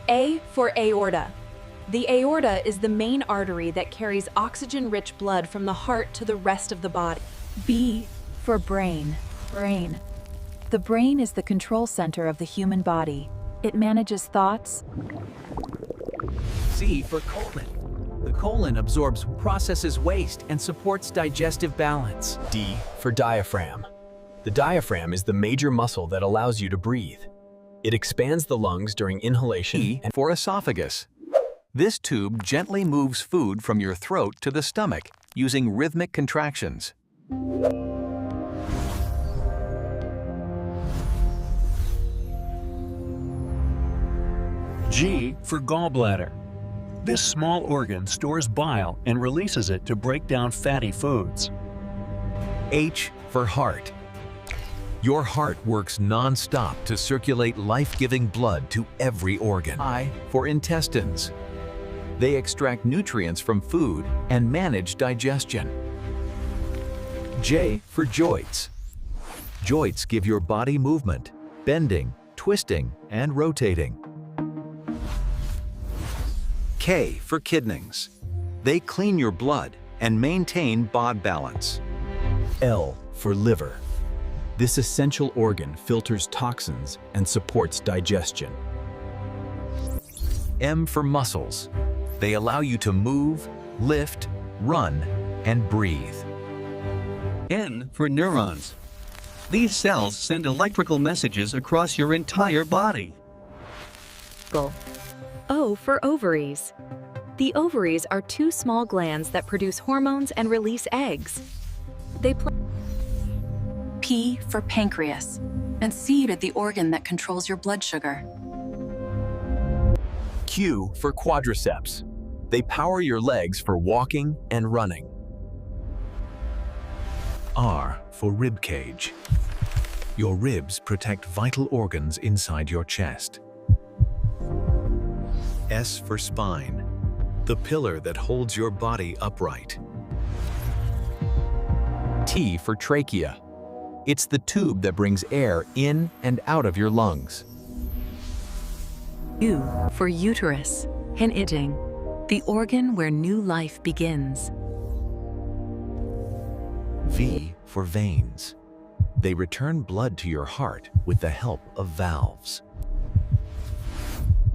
A for aorta. The aorta is the main artery that carries oxygen-rich blood from the heart to the rest of the body. B for brain. Brain. The brain is the control center of the human body. It manages thoughts. C for colon. The colon absorbs, processes waste, and supports digestive balance. D for diaphragm. The diaphragm is the major muscle that allows you to breathe. It expands the lungs during inhalation. E for esophagus. This tube gently moves food from your throat to the stomach using rhythmic contractions. G for gallbladder. This small organ stores bile and releases it to break down fatty foods. H for heart. Your heart works non-stop to circulate life-giving blood to every organ. I for intestines. They extract nutrients from food and manage digestion. J for joints. Joints give your body movement, bending, twisting, and rotating. K for kidneys. They clean your blood and maintain body balance. L for liver. This essential organ filters toxins and supports digestion. M for muscles. They allow you to move, lift, run, and breathe. N for neurons. These cells send electrical messages across your entire body. O for ovaries. The ovaries are two small glands that produce hormones and release eggs. P for pancreas. And C for the organ that controls your blood sugar. Q for quadriceps. They power your legs for walking and running. R for rib cage. Your ribs protect vital organs inside your chest. S for spine. The pillar that holds your body upright. T for trachea. It's the tube that brings air in and out of your lungs. U for uterus. Hinting. The organ where new life begins. V for veins. They return blood to your heart with the help of valves.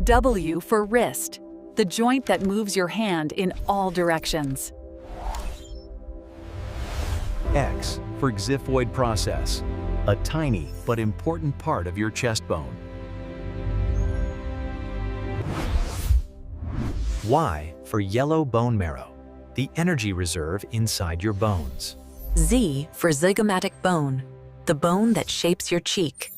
W for wrist. The joint that moves your hand in all directions. X for xiphoid process, a tiny but important part of your chest bone. Y for yellow bone marrow, the energy reserve inside your bones. Z for zygomatic bone. The bone that shapes your cheek.